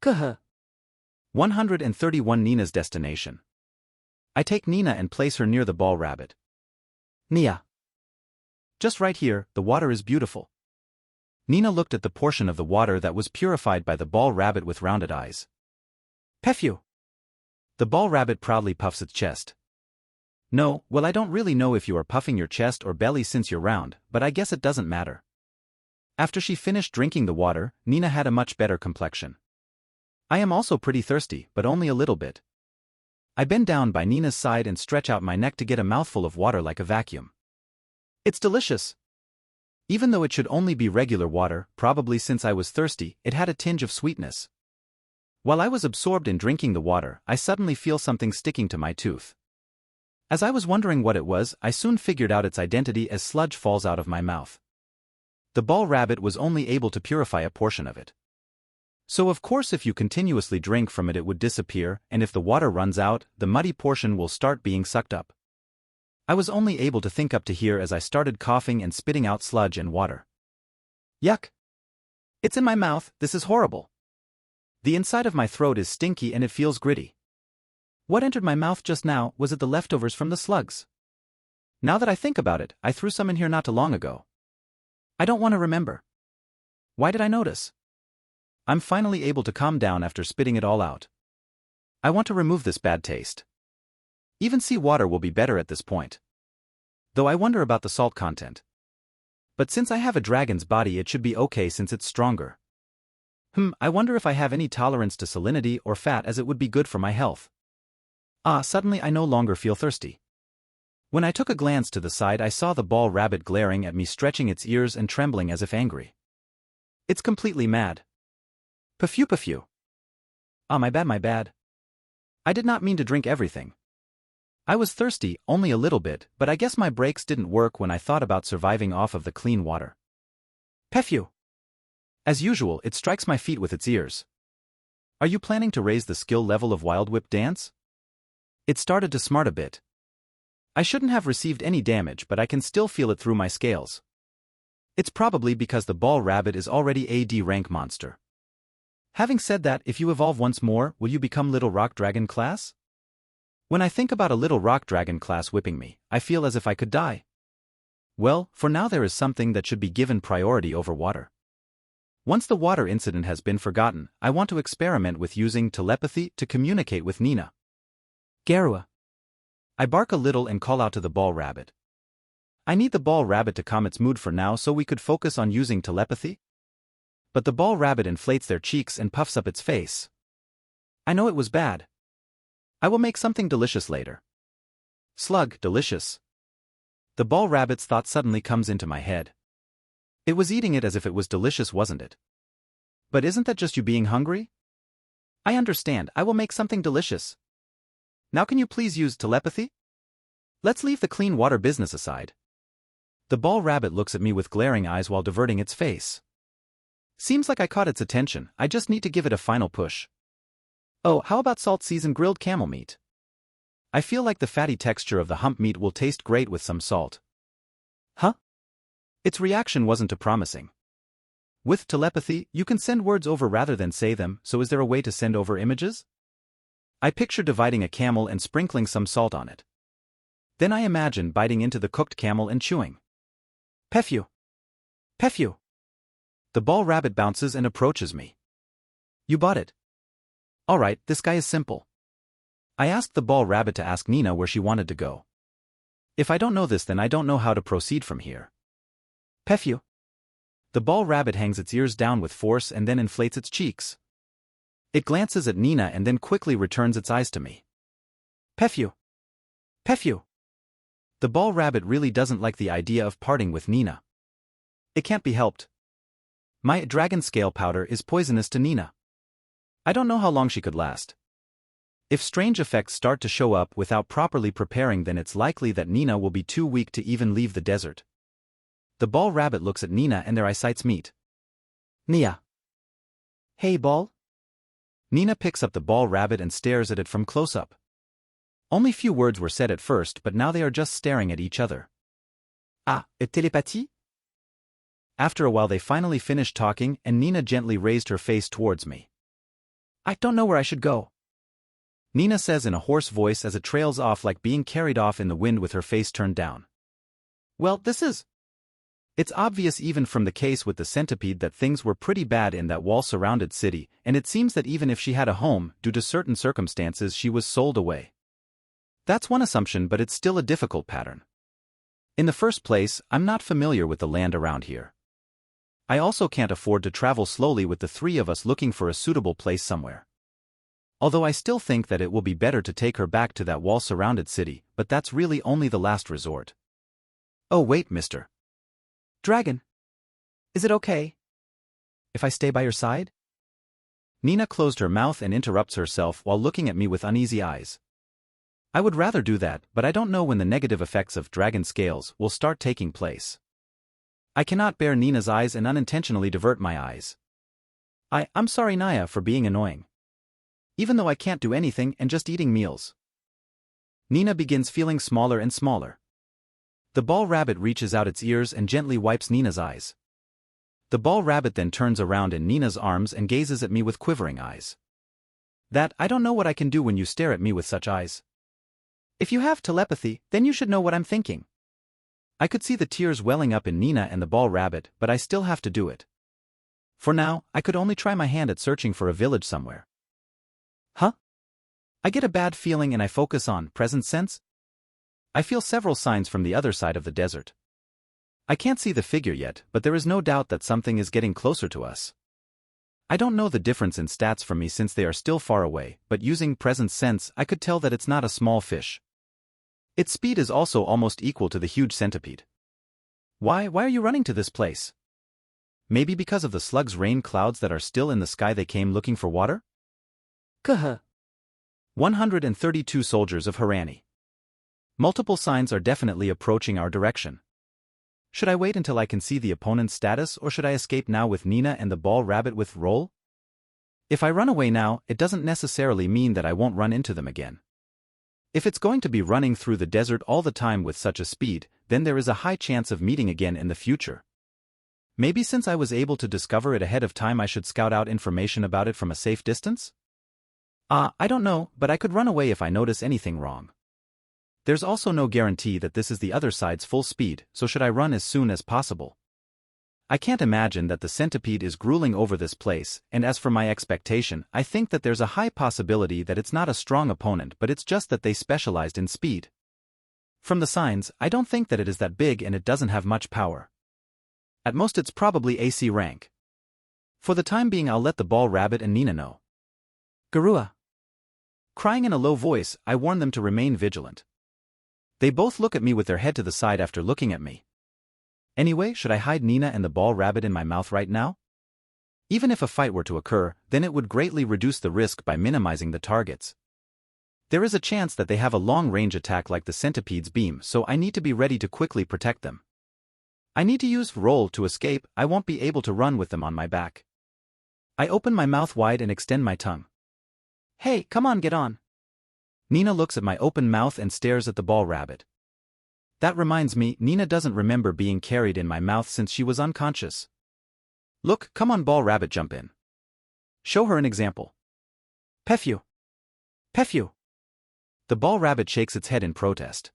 Kuh. 131 Nina's destination. I take Nina and place her near the ball rabbit. Nia. Just right here, the water is beautiful. Nina looked at the portion of the water that was purified by the ball rabbit with rounded eyes. Pefew. The ball rabbit proudly puffs its chest. No, well, I don't really know if you are puffing your chest or belly since you're round, but I guess it doesn't matter. After she finished drinking the water, Nina had a much better complexion. I am also pretty thirsty, but only a little bit. I bend down by Nina's side and stretch out my neck to get a mouthful of water like a vacuum. It's delicious. Even though it should only be regular water, probably since I was thirsty, it had a tinge of sweetness. While I was absorbed in drinking the water, I suddenly feel something sticking to my tooth. As I was wondering what it was, I soon figured out its identity as sludge falls out of my mouth. The ball rabbit was only able to purify a portion of it. So of course if you continuously drink from it would disappear, and if the water runs out, the muddy portion will start being sucked up. I was only able to think up to here as I started coughing and spitting out sludge and water. Yuck! It's in my mouth, this is horrible. The inside of my throat is stinky and it feels gritty. What entered my mouth just now, was it the leftovers from the slugs? Now that I think about it, I threw some in here not too long ago. I don't want to remember. Why did I notice? I'm finally able to calm down after spitting it all out. I want to remove this bad taste. Even seawater will be better at this point. Though I wonder about the salt content. But since I have a dragon's body it should be okay since it's stronger. I wonder if I have any tolerance to salinity or fat as it would be good for my health. Suddenly I no longer feel thirsty. When I took a glance to the side I saw the ball rabbit glaring at me, stretching its ears and trembling as if angry. It's completely mad. Pefew pefew. My bad. I did not mean to drink everything. I was thirsty, only a little bit, but I guess my brakes didn't work when I thought about surviving off of the clean water. Pefew. As usual, it strikes my feet with its ears. Are you planning to raise the skill level of Wild Whip dance? It started to smart a bit. I shouldn't have received any damage, but I can still feel it through my scales. It's probably because the ball rabbit is already a D rank monster. Having said that, if you evolve once more, will you become Little Rock Dragon class? When I think about a Little Rock Dragon class whipping me, I feel as if I could die. Well, for now there is something that should be given priority over water. Once the water incident has been forgotten, I want to experiment with using telepathy to communicate with Nina. Garua. I bark a little and call out to the ball rabbit. I need the ball rabbit to calm its mood for now so we could focus on using telepathy. But the ball rabbit inflates their cheeks and puffs up its face. I know it was bad. I will make something delicious later. Slug, delicious. The ball rabbit's thought suddenly comes into my head. It was eating it as if it was delicious, wasn't it? But isn't that just you being hungry? I understand, I will make something delicious. Now can you please use telepathy? Let's leave the clean water business aside. The ball rabbit looks at me with glaring eyes while diverting its face. Seems like I caught its attention, I just need to give it a final push. Oh, how about salt-seasoned grilled camel meat? I feel like the fatty texture of the hump meat will taste great with some salt. Huh? Its reaction wasn't too promising. With telepathy, you can send words over rather than say them, so is there a way to send over images? I picture dividing a camel and sprinkling some salt on it. Then I imagine biting into the cooked camel and chewing. Pefew. Pefew. The ball rabbit bounces and approaches me. You bought it. Alright, this guy is simple. I asked the ball rabbit to ask Nina where she wanted to go. If I don't know this, then I don't know how to proceed from here. Pefew. The ball rabbit hangs its ears down with force and then inflates its cheeks. It glances at Nina and then quickly returns its eyes to me. Pefew. Pefew. The ball rabbit really doesn't like the idea of parting with Nina. It can't be helped. My dragon scale powder is poisonous to Nina. I don't know how long she could last. If strange effects start to show up without properly preparing, then it's likely that Nina will be too weak to even leave the desert. The ball rabbit looks at Nina and their eyesights meet. Nia. Hey, ball? Nina picks up the ball rabbit and stares at it from close up. Only few words were said at first, but now they are just staring at each other. Télépathie? After a while they finally finished talking and Nina gently raised her face towards me. I don't know where I should go. Nina says in a hoarse voice as it trails off like being carried off in the wind with her face turned down. Well, It's obvious even from the case with the centipede that things were pretty bad in that wall-surrounded city, and it seems that even if she had a home, due to certain circumstances she was sold away. That's one assumption, but it's still a difficult pattern. In the first place, I'm not familiar with the land around here. I also can't afford to travel slowly with the three of us looking for a suitable place somewhere. Although I still think that it will be better to take her back to that wall-surrounded city, but that's really only the last resort. Oh wait, Mr. Dragon. Is it okay if I stay by your side? Nina closed her mouth and interrupts herself while looking at me with uneasy eyes. I would rather do that, but I don't know when the negative effects of dragon scales will start taking place. I cannot bear Nina's eyes and unintentionally divert my eyes. I'm sorry, Naya, for being annoying. Even though I can't do anything and just eating meals. Nina begins feeling smaller and smaller. The ball rabbit reaches out its ears and gently wipes Nina's eyes. The ball rabbit then turns around in Nina's arms and gazes at me with quivering eyes. I don't know what I can do when you stare at me with such eyes. If you have telepathy, then you should know what I'm thinking. I could see the tears welling up in Nina and the ball rabbit, but I still have to do it. For now, I could only try my hand at searching for a village somewhere. Huh? I get a bad feeling and I focus on present sense. I feel several signs from the other side of the desert. I can't see the figure yet, but there is no doubt that something is getting closer to us. I don't know the difference in stats from me since they are still far away, but using present sense I could tell that it's not a small fish. Its speed is also almost equal to the huge centipede. Why are you running to this place? Maybe because of the slug's rain clouds that are still in the sky they came looking for water? 132 soldiers of Harani. Multiple signs are definitely approaching our direction. Should I wait until I can see the opponent's status or should I escape now with Nina and the ball rabbit with Roll? If I run away now, it doesn't necessarily mean that I won't run into them again. If it's going to be running through the desert all the time with such a speed, then there is a high chance of meeting again in the future. Maybe since I was able to discover it ahead of time I should scout out information about it from a safe distance? I don't know, but I could run away if I notice anything wrong. There's also no guarantee that this is the other side's full speed, so should I run as soon as possible? I can't imagine that the centipede is grueling over this place, and as for my expectation, I think that there's a high possibility that it's not a strong opponent but it's just that they specialized in speed. From the signs, I don't think that it is that big and it doesn't have much power. At most it's probably AC rank. For the time being I'll let the ball rabbit and Nina know. Garua. Crying in a low voice, I warn them to remain vigilant. They both look at me with their head to the side after looking at me. Anyway, should I hide Nina and the ball rabbit in my mouth right now? Even if a fight were to occur, then it would greatly reduce the risk by minimizing the targets. There is a chance that they have a long-range attack like the centipede's beam, so I need to be ready to quickly protect them. I need to use Roll to escape, I won't be able to run with them on my back. I open my mouth wide and extend my tongue. Hey, come on, get on. Nina looks at my open mouth and stares at the ball rabbit. That reminds me, Nina doesn't remember being carried in my mouth since she was unconscious. Look, come on ball rabbit, jump in. Show her an example. Pefew. Pefew. The ball rabbit shakes its head in protest.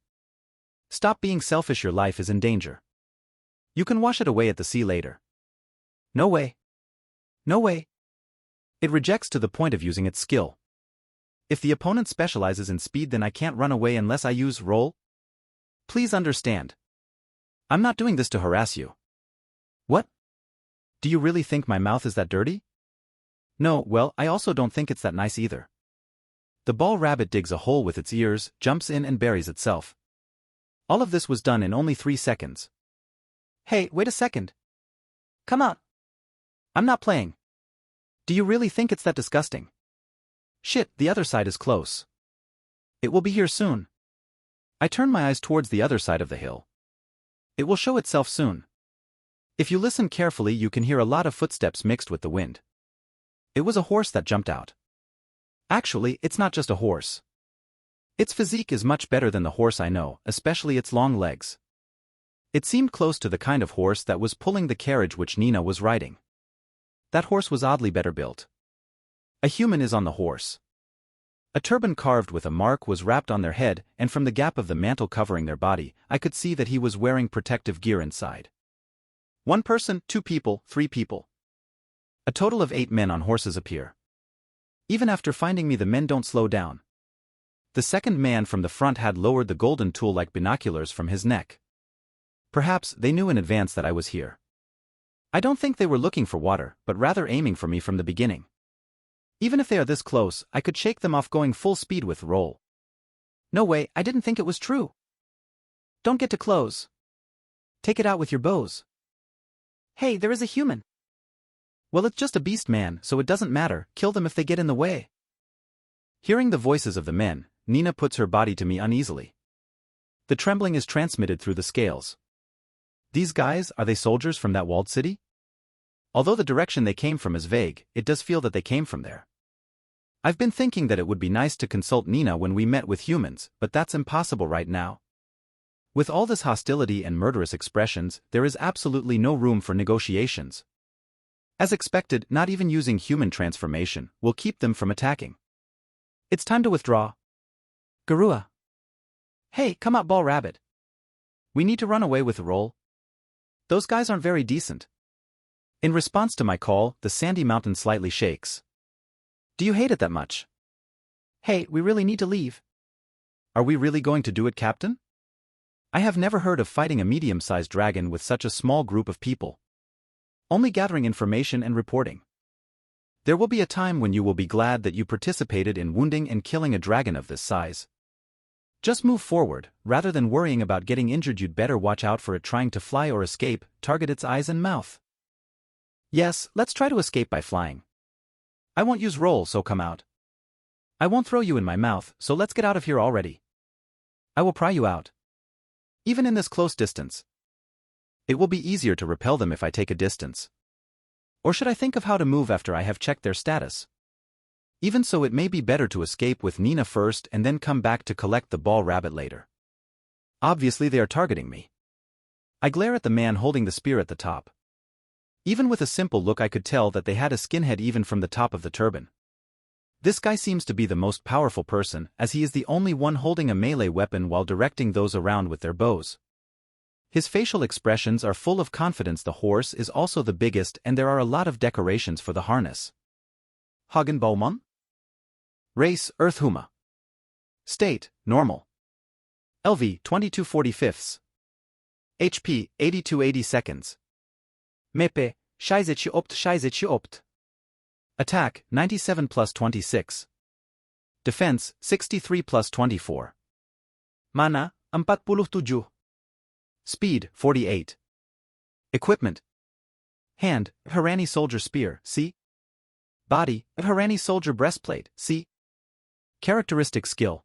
Stop being selfish, your life is in danger. You can wash it away at the sea later. No way. No way. It rejects to the point of using its skill. If the opponent specializes in speed then I can't run away unless I use Roll. Please understand. I'm not doing this to harass you. What? Do you really think my mouth is that dirty? No, well, I also don't think it's that nice either. The ball rabbit digs a hole with its ears, jumps in and buries itself. All of this was done in only 3 seconds. Hey, wait a second. Come on. I'm not playing. Do you really think it's that disgusting? Shit, the other side is close. It will be here soon. I turn my eyes towards the other side of the hill. It will show itself soon. If you listen carefully you can hear a lot of footsteps mixed with the wind. It was a horse that jumped out. Actually, it's not just a horse. Its physique is much better than the horse I know, especially its long legs. It seemed close to the kind of horse that was pulling the carriage which Nina was riding. That horse was oddly better built. A human is on the horse. A turban carved with a mark was wrapped on their head, and from the gap of the mantle covering their body, I could see that he was wearing protective gear inside. 1 person, 2 people, 3 people. A total of 8 men on horses appear. Even after finding me, the men don't slow down. The second man from the front had lowered the golden tool like binoculars from his neck. Perhaps they knew in advance that I was here. I don't think they were looking for water, but rather aiming for me from the beginning. Even if they are this close, I could shake them off going full speed with roll. No way, I didn't think it was true. Don't get too close. Take it out with your bows. Hey, there is a human. Well, it's just a beast man, so it doesn't matter, kill them if they get in the way. Hearing the voices of the men, Nina puts her body to me uneasily. The trembling is transmitted through the scales. These guys, are they soldiers from that walled city? Although the direction they came from is vague, it does feel that they came from there. I've been thinking that it would be nice to consult Nina when we met with humans, but that's impossible right now. With all this hostility and murderous expressions, there is absolutely no room for negotiations. As expected, not even using human transformation will keep them from attacking. It's time to withdraw. Garua. Hey, come out, Ball Rabbit. We need to run away with the roll. Those guys aren't very decent. In response to my call, the sandy mountain slightly shakes. Do you hate it that much? Hey, we really need to leave. Are we really going to do it, Captain? I have never heard of fighting a medium-sized dragon with such a small group of people. Only gathering information and reporting. There will be a time when you will be glad that you participated in wounding and killing a dragon of this size. Just move forward, rather than worrying about getting injured. You'd better watch out for it trying to fly or escape, target its eyes and mouth. Yes, let's try to escape by flying. I won't use roll, so come out. I won't throw you in my mouth, so let's get out of here already. I will pry you out. Even in this close distance. It will be easier to repel them if I take a distance. Or should I think of how to move after I have checked their status? Even so, it may be better to escape with Nina first and then come back to collect the Ball Rabbit later. Obviously they are targeting me. I glare at the man holding the spear at the top. Even with a simple look I could tell that they had a skinhead even from the top of the turban. This guy seems to be the most powerful person, as he is the only one holding a melee weapon while directing those around with their bows. His facial expressions are full of confidence. The horse is also the biggest and there are a lot of decorations for the harness. Hagenbaumann? Race, Earthhuma. State, normal. LV, 22/45. HP, 82/80 seconds. Mepe, 68/68. Attack, 97+26. Defense, 63+24. Mana, 47. Speed, 48. Equipment. Hand, Harani Soldier Spear, C. Body, Harani Soldier Breastplate, C. Characteristic skill.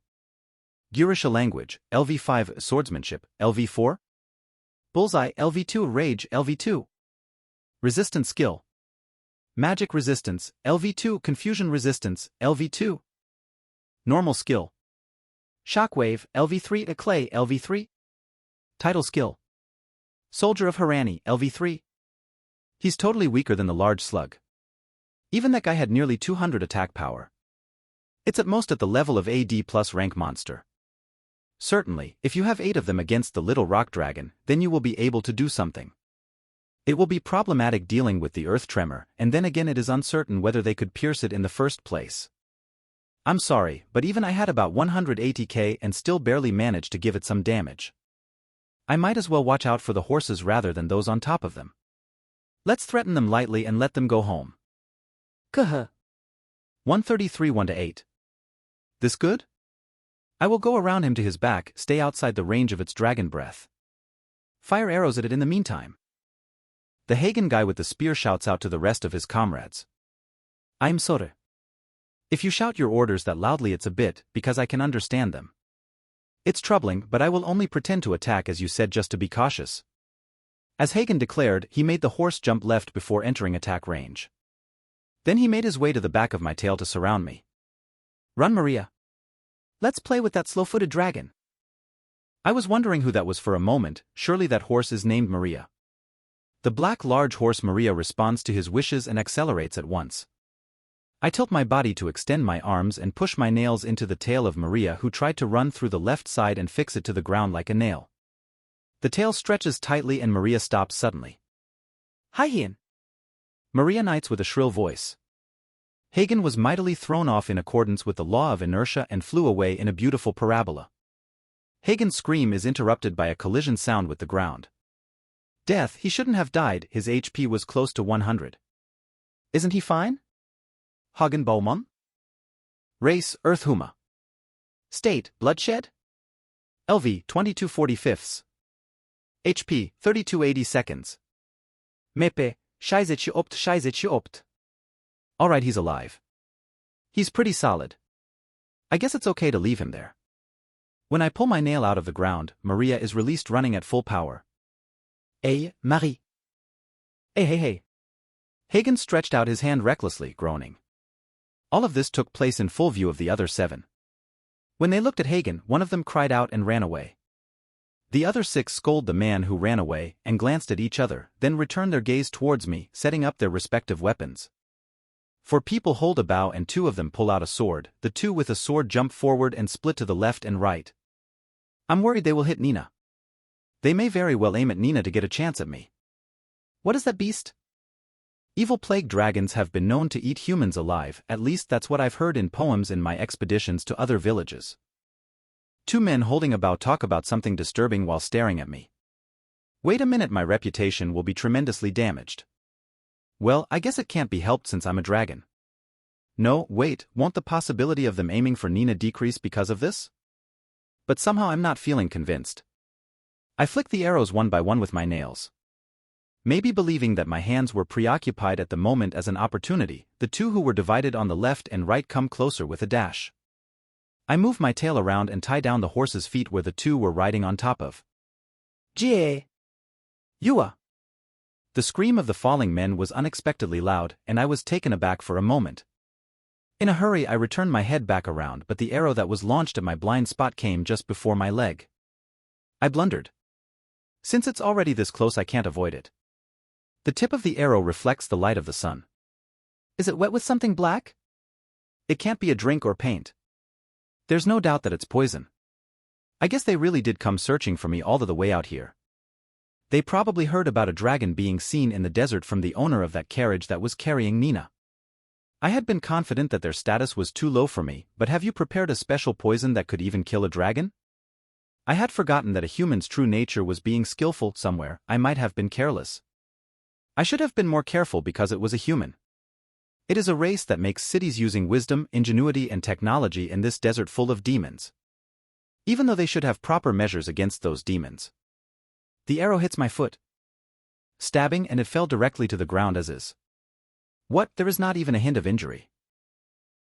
Gurisha language, LV5. Swordsmanship, LV4. Bullseye, LV2. Rage, LV2. Resistance skill. Magic resistance, LV2. Confusion resistance, LV2. Normal skill. Shockwave, LV3. Clay, LV3. Title skill. Soldier of Harani, LV3. He's totally weaker than the large slug. Even that guy had nearly 200 attack power. It's at most at the level of AD plus rank monster. Certainly, if you have 8 of them against the little rock dragon, then you will be able to do something. It will be problematic dealing with the earth tremor, and then again it is uncertain whether they could pierce it in the first place. I'm sorry, but even I had about 180k and still barely managed to give it some damage. I might as well watch out for the horses rather than those on top of them. Let's threaten them lightly and let them go home. Kuh. 133 1-8. This good? I will go around him to his back, stay outside the range of its dragon breath. Fire arrows at it in the meantime. The Hagen guy with the spear shouts out to the rest of his comrades. I'm sorry. If you shout your orders that loudly it's a bit, because I can understand them. It's troubling, but I will only pretend to attack as you said just to be cautious. As Hagen declared, he made the horse jump left before entering attack range. Then he made his way to the back of my tail to surround me. Run, Maria. Let's play with that slow-footed dragon. I was wondering who that was for a moment. Surely that horse is named Maria. The black large horse Maria responds to his wishes and accelerates at once. I tilt my body to extend my arms and push my nails into the tail of Maria, who tried to run through the left side and fix it to the ground like a nail. The tail stretches tightly and Maria stops suddenly. Hagen! Maria knights with a shrill voice. Hagen was mightily thrown off in accordance with the law of inertia and flew away in a beautiful parabola. Hagen's scream is interrupted by a collision sound with the ground. Death, he shouldn't have died, his HP was close to 100. Isn't he fine? Hagen Bowman? Race, Earth Huma. State, bloodshed? LV, 22/45. HP, 3280 seconds. Mepe, scheiße opt. Alright, he's alive. He's pretty solid. I guess it's okay to leave him there. When I pull my nail out of the ground, Maria is released running at full power. Hey, Marie. Hey. Hagen stretched out his hand recklessly, groaning. All of this took place in full view of the other 7. When they looked at Hagen, one of them cried out and ran away. The other 6 scolded the man who ran away and glanced at each other, then returned their gaze towards me, setting up their respective weapons. 4 people hold a bow and 2 of them pull out a sword. The 2 with a sword jump forward and split to the left and right. I'm worried they will hit Nina. They may very well aim at Nina to get a chance at me. What is that beast? Evil plague dragons have been known to eat humans alive, at least that's what I've heard in poems in my expeditions to other villages. 2 men holding a bow talk about something disturbing while staring at me. Wait a minute, my reputation will be tremendously damaged. Well, I guess it can't be helped since I'm a dragon. No, wait, won't the possibility of them aiming for Nina decrease because of this? But somehow I'm not feeling convinced. I flick the arrows one by one with my nails. Maybe believing that my hands were preoccupied at the moment as an opportunity, the 2 who were divided on the left and right come closer with a dash. I move my tail around and tie down the horse's feet where the 2 were riding on top of. Jie! Yua! The scream of the falling men was unexpectedly loud, and I was taken aback for a moment. In a hurry I returned my head back around, but the arrow that was launched at my blind spot came just before my leg. I blundered. Since it's already this close, I can't avoid it. The tip of the arrow reflects the light of the sun. Is it wet with something black? It can't be a drink or paint. There's no doubt that it's poison. I guess they really did come searching for me all the way out here. They probably heard about a dragon being seen in the desert from the owner of that carriage that was carrying Nina. I had been confident that their status was too low for me, but have you prepared a special poison that could even kill a dragon? I had forgotten that a human's true nature was being skillful somewhere. I might have been careless. I should have been more careful because it was a human. It is a race that makes cities using wisdom, ingenuity and technology in this desert full of demons. Even though they should have proper measures against those demons. The arrow hits my foot. Stabbing, and it fell directly to the ground as is. What? There is not even a hint of injury.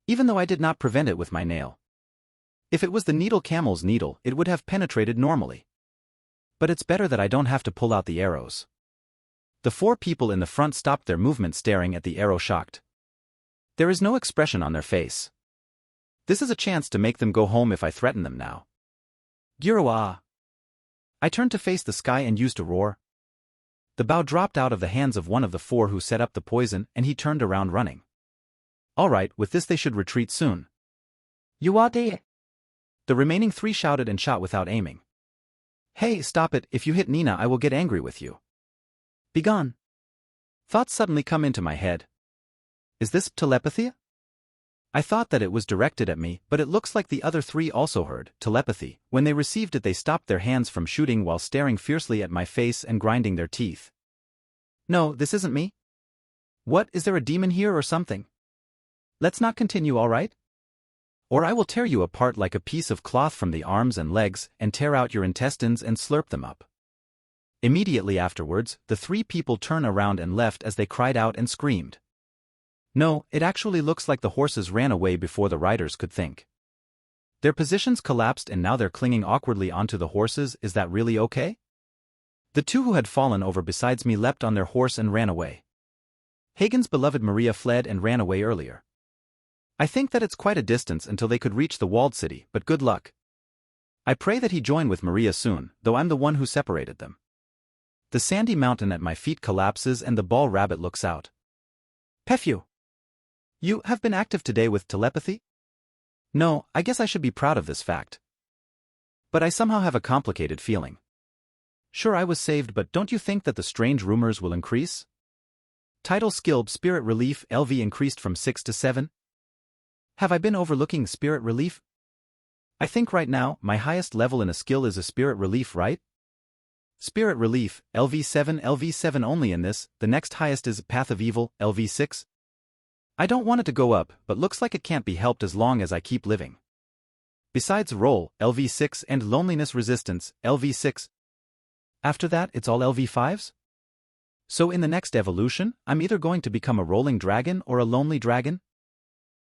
Even though I did not prevent it with my nail. If it was the needle camel's needle, it would have penetrated normally. But it's better that I don't have to pull out the arrows. The 4 people in the front stopped their movement, staring at the arrow, shocked. There is no expression on their face. This is a chance to make them go home if I threaten them now. Girawa! I turned to face the sky and used a roar. The bow dropped out of the hands of one of the 4 who set up the poison, and he turned around running. Alright, with this they should retreat soon. Yuate! The remaining 3 shouted and shot without aiming. Hey, stop it, if you hit Nina I will get angry with you. Begone. Thoughts suddenly come into my head. Is this telepathy? I thought that it was directed at me, but it looks like the other 3 also heard telepathy. When they received it, they stopped their hands from shooting while staring fiercely at my face and grinding their teeth. No, this isn't me. What, is there a demon here or something? Let's not continue, all right? Or I will tear you apart like a piece of cloth from the arms and legs and tear out your intestines and slurp them up. Immediately afterwards, the 3 people turned around and left as they cried out and screamed. No, it actually looks like the horses ran away before the riders could think. Their positions collapsed and now they're clinging awkwardly onto the horses. Is that really okay? The 2 who had fallen over besides me leapt on their horse and ran away. Hagen's beloved Maria fled and ran away earlier. I think that it's quite a distance until they could reach the walled city, but good luck. I pray that he join with Maria soon, though I'm the one who separated them. The sandy mountain at my feet collapses and the ball rabbit looks out. Phew! You have been active today with telepathy? No, I guess I should be proud of this fact. But I somehow have a complicated feeling. Sure, I was saved, but don't you think that the strange rumors will increase? Title skill Spirit Relief LV increased from 6 to 7? Have I been overlooking Spirit Relief? I think right now, my highest level in a skill is a Spirit Relief, right? Spirit Relief, LV7 only in this, the next highest is Path of Evil, LV6. I don't want it to go up, but looks like it can't be helped as long as I keep living. Besides Roll, LV6 and Loneliness Resistance, LV6. After that, it's all LV5s? So in the next evolution, I'm either going to become a rolling dragon or a lonely dragon?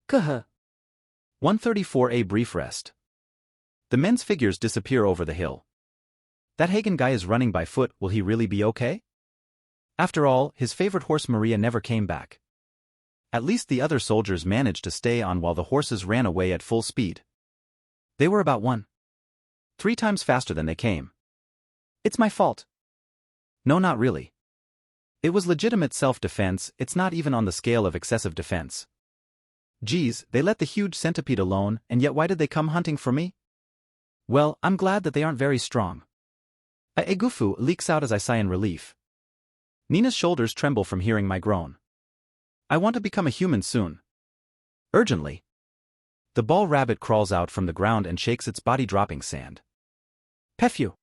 Kuh. 134A Brief Rest. The men's figures disappear over the hill. That Hagen guy is running by foot, will he really be okay? After all, his favorite horse Maria never came back. At least the other soldiers managed to stay on while the horses ran away at full speed. They were about 1.3 times faster than they came. It's my fault. No, not really. It was legitimate self-defense, it's not even on the scale of excessive defense. Geez, they let the huge centipede alone, and yet why did they come hunting for me? Well, I'm glad that they aren't very strong. A egufu leaks out as I sigh in relief. Nina's shoulders tremble from hearing my groan. I want to become a human soon. Urgently. The ball rabbit crawls out from the ground and shakes its body, dropping sand. Phew.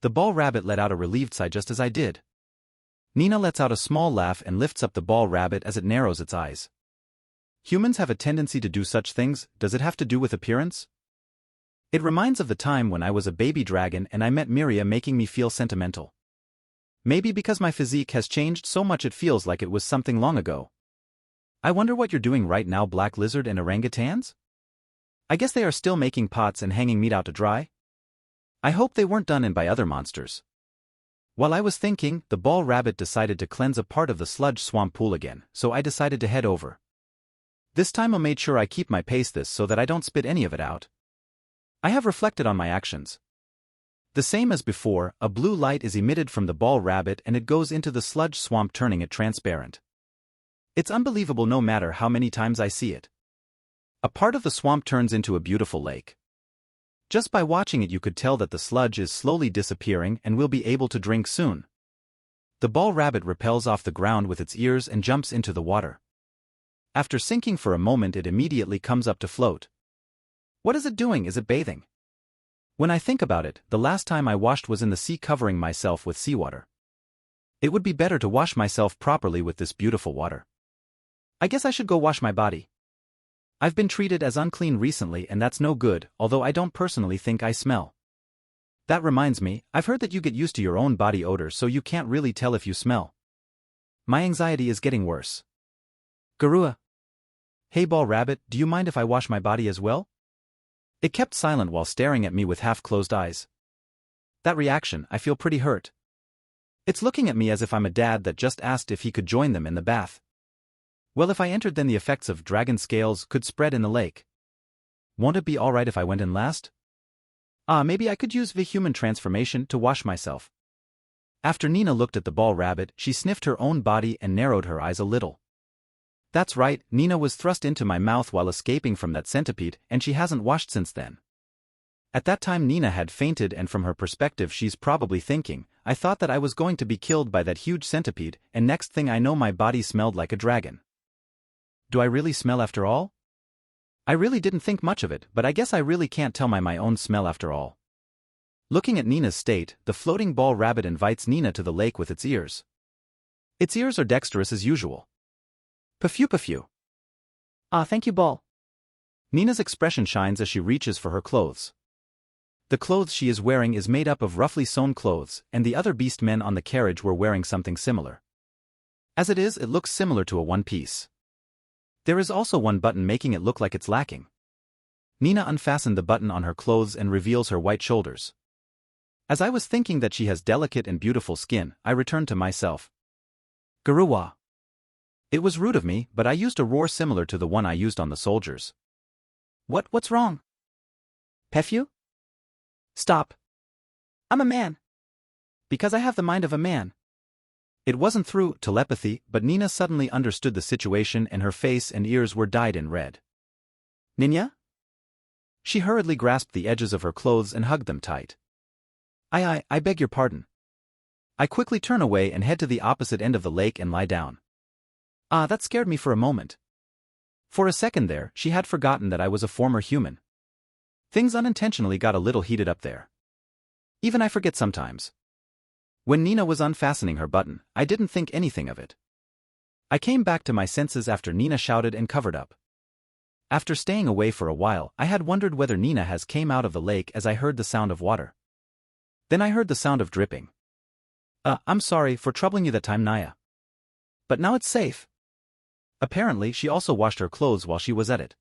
The ball rabbit let out a relieved sigh just as I did. Nina lets out a small laugh and lifts up the ball rabbit as it narrows its eyes. Humans have a tendency to do such things, does it have to do with appearance? It reminds of the time when I was a baby dragon and I met Miria, making me feel sentimental. Maybe because my physique has changed so much it feels like it was something long ago. I wonder what you're doing right now, black lizard and orangutans? I guess they are still making pots and hanging meat out to dry? I hope they weren't done in by other monsters. While I was thinking, the ball rabbit decided to cleanse a part of the sludge swamp pool again, so I decided to head over. This time I made sure I keep my pace this so that I don't spit any of it out. I have reflected on my actions. The same as before, a blue light is emitted from the ball rabbit and it goes into the sludge swamp, turning it transparent. It's unbelievable no matter how many times I see it. A part of the swamp turns into a beautiful lake. Just by watching it you could tell that the sludge is slowly disappearing and we'll be able to drink soon. The ball rabbit rappels off the ground with its ears and jumps into the water. After sinking for a moment it immediately comes up to float. What is it doing? Is it bathing? When I think about it, the last time I washed was in the sea, covering myself with seawater. It would be better to wash myself properly with this beautiful water. I guess I should go wash my body. I've been treated as unclean recently and that's no good, although I don't personally think I smell. That reminds me, I've heard that you get used to your own body odor so you can't really tell if you smell. My anxiety is getting worse. Garua. Hey ball rabbit, do you mind if I wash my body as well? It kept silent while staring at me with half-closed eyes. That reaction, I feel pretty hurt. It's looking at me as if I'm a dad that just asked if he could join them in the bath. Well, if I entered then the effects of dragon scales could spread in the lake. Won't it be alright if I went in last? Maybe I could use the human transformation to wash myself. After Nina looked at the ball rabbit, she sniffed her own body and narrowed her eyes a little. That's right, Nina was thrust into my mouth while escaping from that centipede, and she hasn't washed since then. At that time Nina had fainted, and from her perspective she's probably thinking, I thought that I was going to be killed by that huge centipede, and next thing I know my body smelled like a dragon. Do I really smell after all? I really didn't think much of it, but I guess I really can't tell my own smell after all. Looking at Nina's state, the floating ball rabbit invites Nina to the lake with its ears. Its ears are dexterous as usual. Phew. Thank you, ball. Nina's expression shines as she reaches for her clothes. The clothes she is wearing is made up of roughly sewn clothes, and the other beast men on the carriage were wearing something similar. As it is, it looks similar to a one-piece. There is also one button making it look like it's lacking. Nina unfastened the button on her clothes and reveals her white shoulders. As I was thinking that she has delicate and beautiful skin, I returned to myself. Garuwa. It was rude of me, but I used a roar similar to the one I used on the soldiers. What's wrong? Phew? Stop. I'm a man. Because I have the mind of a man. It wasn't through telepathy, but Nina suddenly understood the situation and her face and ears were dyed in red. Ninya? She hurriedly grasped the edges of her clothes and hugged them tight. I beg your pardon. I quickly turn away and head to the opposite end of the lake and lie down. That scared me for a moment. For a second there, she had forgotten that I was a former human. Things unintentionally got a little heated up there. Even I forget sometimes. When Nina was unfastening her button, I didn't think anything of it. I came back to my senses after Nina shouted and covered up. After staying away for a while, I had wondered whether Nina has came out of the lake as I heard the sound of water. Then I heard the sound of dripping. I'm sorry for troubling you that time, Naya. But now it's safe. Apparently, she also washed her clothes while she was at it.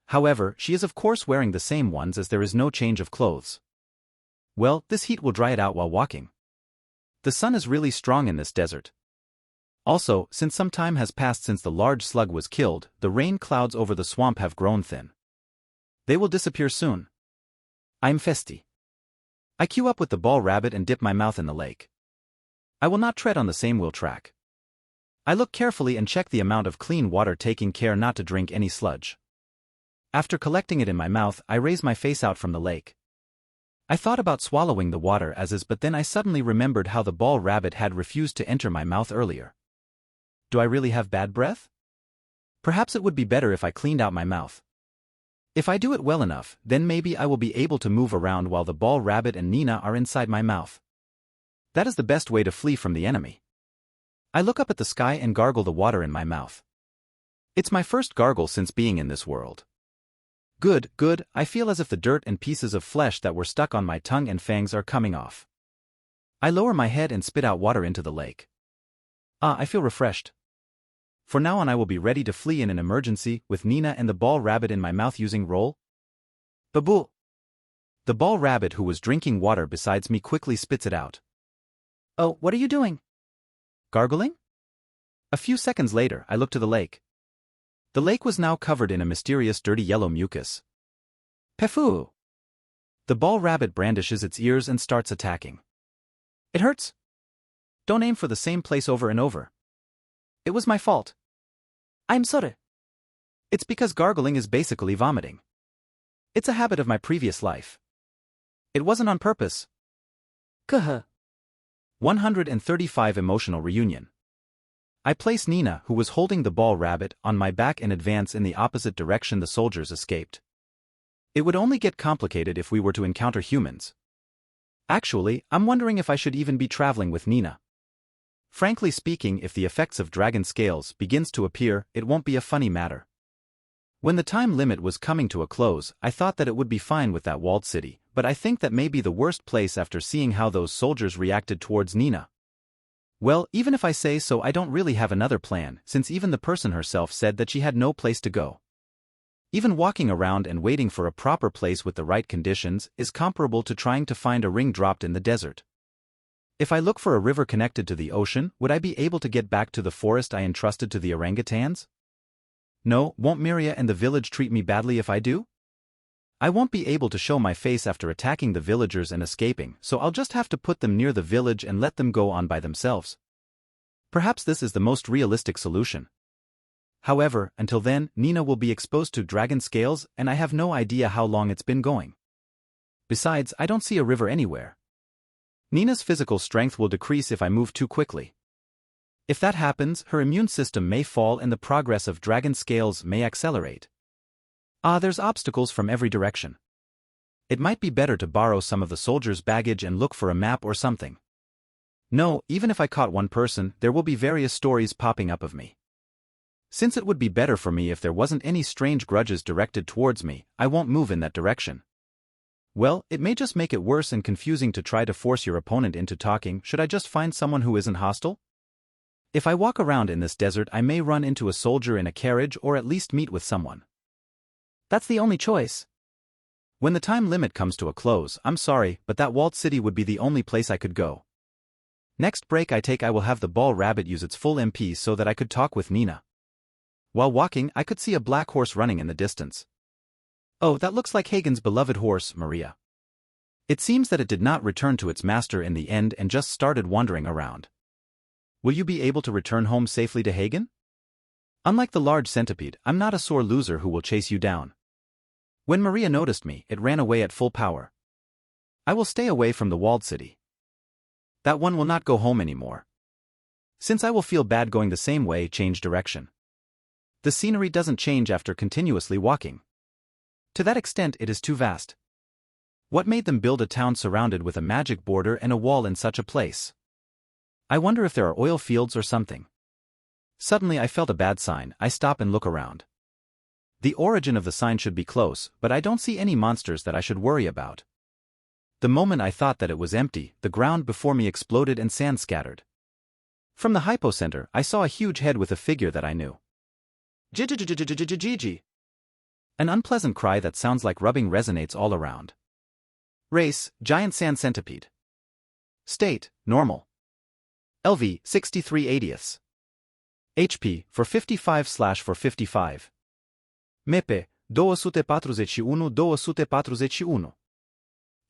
However, she is of course wearing the same ones as there is no change of clothes. Well, this heat will dry it out while walking. The sun is really strong in this desert. Also, since some time has passed since the large slug was killed, the rain clouds over the swamp have grown thin. They will disappear soon. I'm festy. I queue up with the ball rabbit and dip my mouth in the lake. I will not tread on the same wheel track. I look carefully and check the amount of clean water, taking care not to drink any sludge. After collecting it in my mouth, I raise my face out from the lake. I thought about swallowing the water as is, but then I suddenly remembered how the ball rabbit had refused to enter my mouth earlier. Do I really have bad breath? Perhaps it would be better if I cleaned out my mouth. If I do it well enough, then maybe I will be able to move around while the ball rabbit and Nina are inside my mouth. That is the best way to flee from the enemy. I look up at the sky and gargle the water in my mouth. It's my first gargle since being in this world. Good, I feel as if the dirt and pieces of flesh that were stuck on my tongue and fangs are coming off. I lower my head and spit out water into the lake. I feel refreshed. For now on I will be ready to flee in an emergency with Nina and the ball rabbit in my mouth using roll. Baboo! The ball rabbit, who was drinking water besides me, quickly spits it out. Oh, what are you doing? Gargling? A few seconds later, I look to the lake. The lake was now covered in a mysterious dirty yellow mucus. Pefoo! The ball rabbit brandishes its ears and starts attacking. It hurts. Don't aim for the same place over and over. It was my fault. I'm sorry. It's because gargling is basically vomiting. It's a habit of my previous life. It wasn't on purpose. Kuh. 135 Emotional Reunion. I place Nina, who was holding the ball rabbit, on my back and advance in the opposite direction the soldiers escaped. It would only get complicated if we were to encounter humans. Actually, I'm wondering if I should even be traveling with Nina. Frankly speaking, if the effects of dragon scales begins to appear, it won't be a funny matter. When the time limit was coming to a close, I thought that it would be fine with that walled city, but I think that may be the worst place after seeing how those soldiers reacted towards Nina. Well, even if I say so, I don't really have another plan, since even the person herself said that she had no place to go. Even walking around and waiting for a proper place with the right conditions is comparable to trying to find a ring dropped in the desert. If I look for a river connected to the ocean, would I be able to get back to the forest I entrusted to the orangutans? No, won't Miria and the village treat me badly if I do? I won't be able to show my face after attacking the villagers and escaping, so I'll just have to put them near the village and let them go on by themselves. Perhaps this is the most realistic solution. However, until then, Nina will be exposed to dragon scales, and I have no idea how long it's been going. Besides, I don't see a river anywhere. Nina's physical strength will decrease if I move too quickly. If that happens, her immune system may fall and the progress of dragon scales may accelerate. There's obstacles from every direction. It might be better to borrow some of the soldiers' baggage and look for a map or something. No, even if I caught one person, there will be various stories popping up of me. Since it would be better for me if there wasn't any strange grudges directed towards me, I won't move in that direction. Well, it may just make it worse and confusing to try to force your opponent into talking. Should I just find someone who isn't hostile? If I walk around in this desert, I may run into a soldier in a carriage or at least meet with someone. That's the only choice. When the time limit comes to a close, I'm sorry, but that walled city would be the only place I could go. Next break I will have the ball rabbit use its full MP so that I could talk with Nina. While walking, I could see a black horse running in the distance. Oh, that looks like Hagen's beloved horse, Maria. It seems that it did not return to its master in the end and just started wandering around. Will you be able to return home safely to Hagen? Unlike the large centipede, I'm not a sore loser who will chase you down. When Maria noticed me, it ran away at full power. I will stay away from the walled city. That one will not go home anymore. Since I will feel bad going the same way, change direction. The scenery doesn't change after continuously walking. To that extent it is too vast. What made them build a town surrounded with a magic border and a wall in such a place? I wonder if there are oil fields or something. Suddenly I felt a bad sign. I stop and look around. The origin of the sign should be close, but I don't see any monsters that I should worry about. The moment I thought that it was empty, the ground before me exploded and sand scattered. From the hypocenter, I saw a huge head with a figure that I knew. Gigi. An unpleasant cry that sounds like rubbing resonates all around. Race, giant sand centipede. State, normal. LV, 63/80ths. HP, for 55/455. MEP, 241.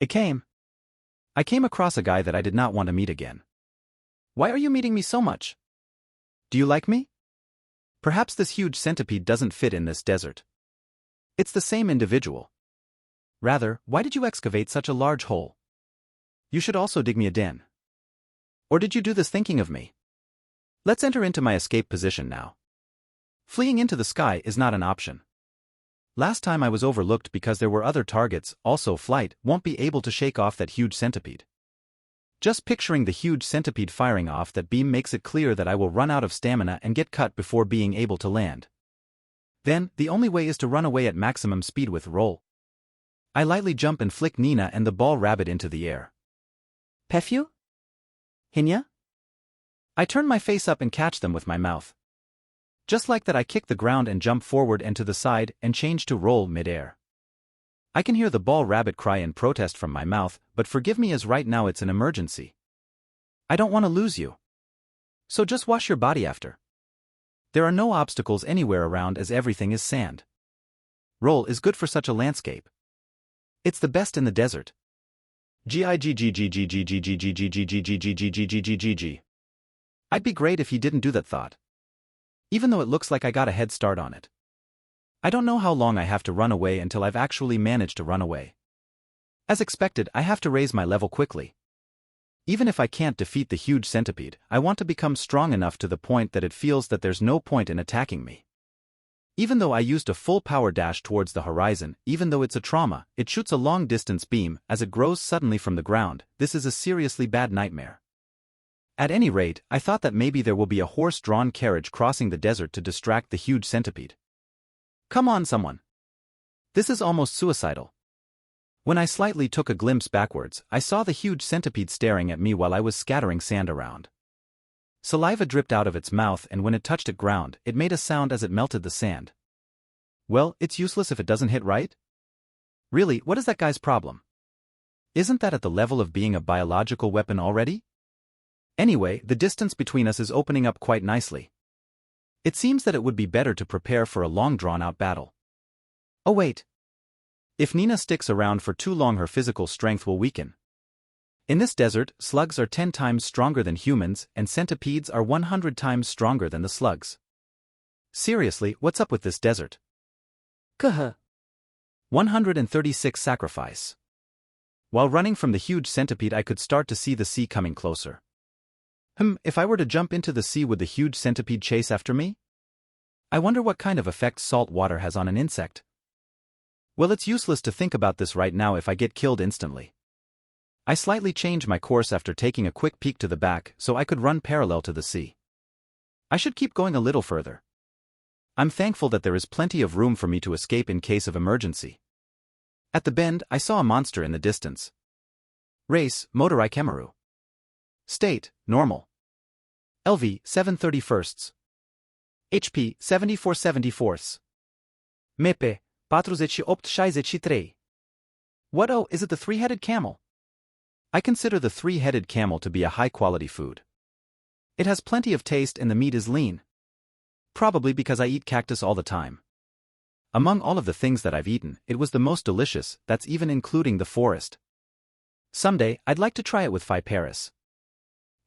It came. I came across a guy that I did not want to meet again. Why are you meeting me so much? Do you like me? Perhaps this huge centipede doesn't fit in this desert. It's the same individual. Rather, why did you excavate such a large hole? You should also dig me a den. Or did you do this thinking of me? Let's enter into my escape position now. Fleeing into the sky is not an option. Last time I was overlooked because there were other targets, also flight won't be able to shake off that huge centipede. Just picturing the huge centipede firing off that beam makes it clear that I will run out of stamina and get cut before being able to land. Then, the only way is to run away at maximum speed with roll. I lightly jump and flick Nina and the ball rabbit into the air. Pefyu? Hinya? I turn my face up and catch them with my mouth. Just like that I kick the ground and jump forward and to the side and change to roll mid-air. I can hear the ball rabbit cry in protest from my mouth, but forgive me as right now it's an emergency. I don't want to lose you. So just wash your body after. There are no obstacles anywhere around as everything is sand. Roll is good for such a landscape. It's the best in the desert. I'd be great if he didn't do that thought. Even though it looks like I got a head start on it. I don't know how long I have to run away until I've actually managed to run away. As expected, I have to raise my level quickly. Even if I can't defeat the huge centipede, I want to become strong enough to the point that it feels that there's no point in attacking me. Even though I used a full power dash towards the horizon, even though it's a trauma, it shoots a long-distance beam as it grows suddenly from the ground. This is a seriously bad nightmare. At any rate, I thought that maybe there will be a horse-drawn carriage crossing the desert to distract the huge centipede. Come on, someone. This is almost suicidal. When I slightly took a glimpse backwards, I saw the huge centipede staring at me while I was scattering sand around. Saliva dripped out of its mouth, and when it touched ground, it made a sound as it melted the sand. Well, it's useless if it doesn't hit right? Really, what is that guy's problem? Isn't that at the level of being a biological weapon already? Anyway, the distance between us is opening up quite nicely. It seems that it would be better to prepare for a long drawn-out battle. Oh wait. If Nina sticks around for too long, her physical strength will weaken. In this desert, slugs are 10 times stronger than humans, and centipedes are 100 times stronger than the slugs. Seriously, what's up with this desert? 136 sacrifice. While running from the huge centipede, I could start to see the sea coming closer. If I were to jump into the sea, would the huge centipede chase after me? I wonder what kind of effect salt water has on an insect. Well, it's useless to think about this right now if I get killed instantly. I slightly change my course after taking a quick peek to the back so I could run parallel to the sea. I should keep going a little further. I'm thankful that there is plenty of room for me to escape in case of emergency. At the bend, I saw a monster in the distance. Race, Motorai Kemaru. State, normal. LV, 7/31. HP, 74/74. MEP, 48/63. What oh, is it the three-headed camel? I consider the three-headed camel to be a high-quality food. It has plenty of taste and the meat is lean. Probably because I eat cactus all the time. Among all of the things that I've eaten, it was the most delicious, that's even including the forest. Someday, I'd like to try it with Phi Paris.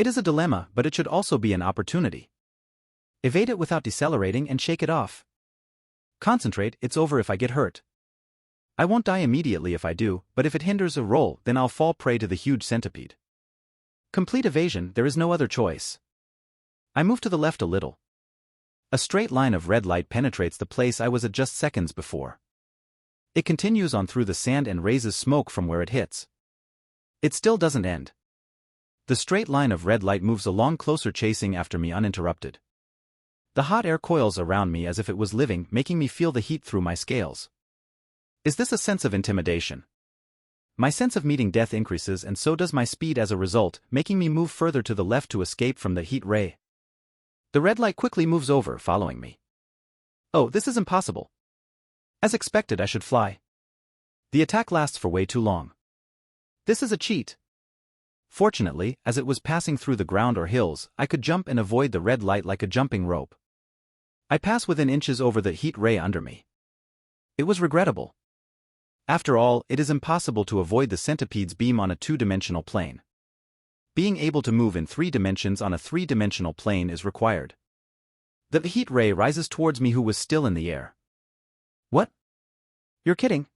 It is a dilemma, but it should also be an opportunity. Evade it without decelerating and shake it off. Concentrate, it's over if I get hurt. I won't die immediately if I do, but if it hinders a roll, then I'll fall prey to the huge centipede. Complete evasion, there is no other choice. I move to the left a little. A straight line of red light penetrates the place I was at just seconds before. It continues on through the sand and raises smoke from where it hits. It still doesn't end. The straight line of red light moves along closer, chasing after me uninterrupted. The hot air coils around me as if it was living, making me feel the heat through my scales. Is this a sense of intimidation? My sense of meeting death increases, and so does my speed as a result, making me move further to the left to escape from the heat ray. The red light quickly moves over, following me. Oh, this is impossible. As expected, I should fly. The attack lasts for way too long. This is a cheat. Fortunately, as it was passing through the ground or hills, I could jump and avoid the red light like a jumping rope. I pass within inches over the heat ray under me. It was regrettable. After all, it is impossible to avoid the centipede's beam on a two-dimensional plane. Being able to move in 3 dimensions on a 3-dimensional plane is required. The heat ray rises towards me, who was still in the air. What? You're kidding.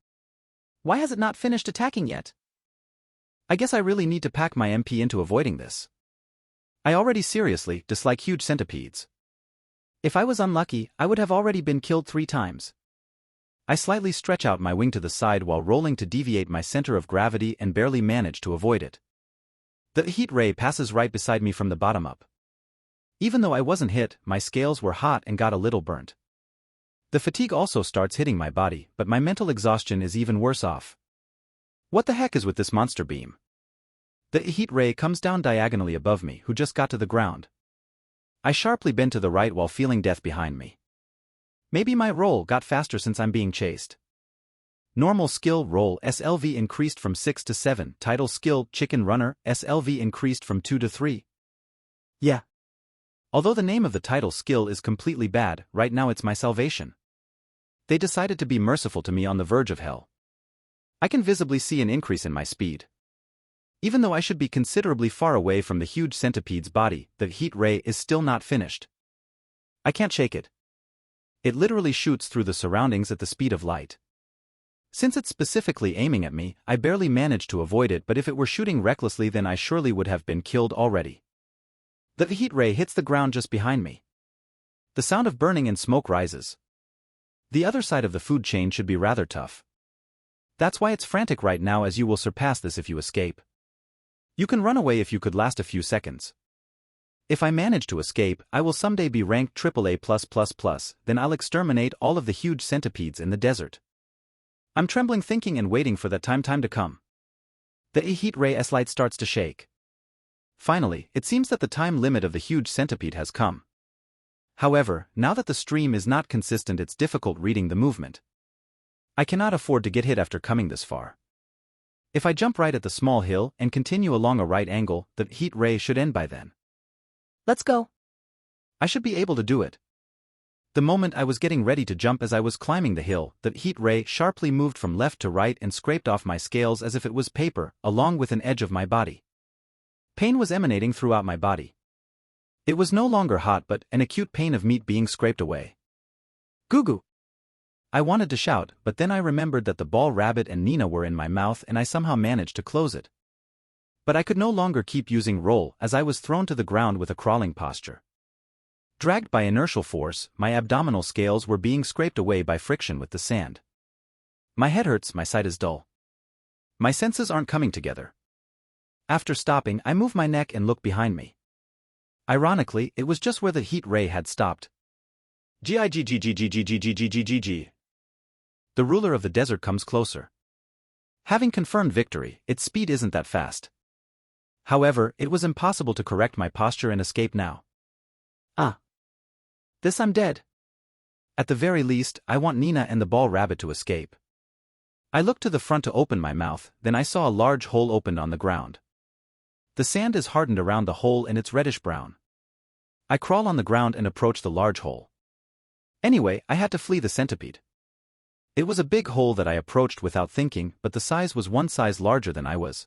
Why has it not finished attacking yet? I guess I really need to pack my MP into avoiding this. I already seriously dislike huge centipedes. If I was unlucky, I would have already been killed 3 times. I slightly stretch out my wing to the side while rolling to deviate my center of gravity and barely manage to avoid it. The heat ray passes right beside me from the bottom up. Even though I wasn't hit, my scales were hot and got a little burnt. The fatigue also starts hitting my body, but my mental exhaustion is even worse off. What the heck is with this monster beam? The heat ray comes down diagonally above me, who just got to the ground. I sharply bend to the right while feeling death behind me. Maybe my roll got faster since I'm being chased. Normal skill roll SLV increased from 6 to 7. Title skill Chicken Runner SLV increased from 2 to 3. Yeah. Although the name of the title skill is completely bad, right now it's my salvation. They decided to be merciful to me on the verge of hell. I can visibly see an increase in my speed. Even though I should be considerably far away from the huge centipede's body, the heat ray is still not finished. I can't shake it. It literally shoots through the surroundings at the speed of light. Since it's specifically aiming at me, I barely manage to avoid it, but if it were shooting recklessly, then I surely would have been killed already. The heat ray hits the ground just behind me. The sound of burning and smoke rises. The other side of the food chain should be rather tough. That's why it's frantic right now, as you will surpass this if you escape. You can run away if you could last a few seconds. If I manage to escape, I will someday be ranked AAA+++, then I'll exterminate all of the huge centipedes in the desert. I'm trembling, thinking and waiting for that time to come. The heat ray S-light starts to shake. Finally, it seems that the time limit of the huge centipede has come. However, now that the stream is not consistent, it's difficult reading the movement. I cannot afford to get hit after coming this far. If I jump right at the small hill and continue along a right angle, the heat ray should end by then. Let's go. I should be able to do it. The moment I was getting ready to jump, as I was climbing the hill, the heat ray sharply moved from left to right and scraped off my scales as if it was paper, along with an edge of my body. Pain was emanating throughout my body. It was no longer hot, but an acute pain of meat being scraped away. Goo goo! I wanted to shout, but then I remembered that the ball rabbit and Nina were in my mouth, and I somehow managed to close it. But I could no longer keep using roll, as I was thrown to the ground with a crawling posture. Dragged by inertial force, my abdominal scales were being scraped away by friction with the sand. My head hurts, my sight is dull. My senses aren't coming together. After stopping, I move my neck and look behind me. Ironically, it was just where the heat ray had stopped. Giggggggggggggggggg. The ruler of the desert comes closer. Having confirmed victory, its speed isn't that fast. However, it was impossible to correct my posture and escape now. This I'm dead. At the very least, I want Nina and the ball rabbit to escape. I looked to the front to open my mouth, then I saw a large hole opened on the ground. The sand is hardened around the hole and it's reddish-brown. I crawl on the ground and approach the large hole. Anyway, I had to flee the centipede. It was a big hole that I approached without thinking, but the size was one size larger than I was.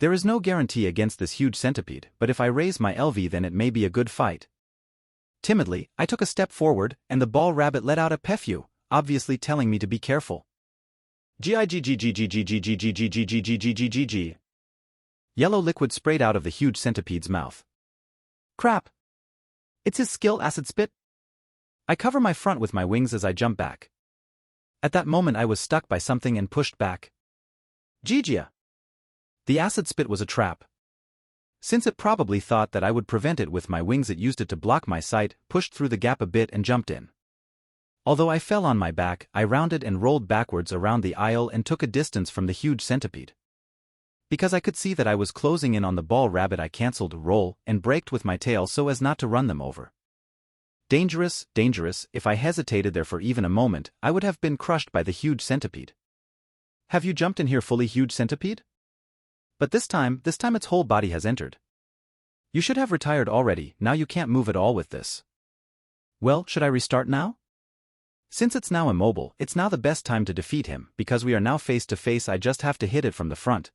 There is no guarantee against this huge centipede, but if I raise my LV then it may be a good fight. Timidly, I took a step forward, and the ball rabbit let out a pefew, obviously telling me to be careful. G. Yellow liquid sprayed out of the huge centipede's mouth. Crap! It's his skill acid spit? I cover my front with my wings as I jump back. At that moment I was stuck by something and pushed back. Gigia! The acid spit was a trap. Since it probably thought that I would prevent it with my wings, it used it to block my sight, pushed through the gap a bit and jumped in. Although I fell on my back, I rounded and rolled backwards around the aisle and took a distance from the huge centipede. Because I could see that I was closing in on the ball rabbit, I cancelled roll and braked with my tail so as not to run them over. Dangerous, dangerous. If I hesitated there for even a moment, I would have been crushed by the huge centipede. Have you jumped in here fully huge centipede? But this time its whole body has entered. You should have retired already, now you can't move at all with this. Well, should I restart now? Since it's now immobile, it's now the best time to defeat him, because we are now face to face. I just have to hit it from the front.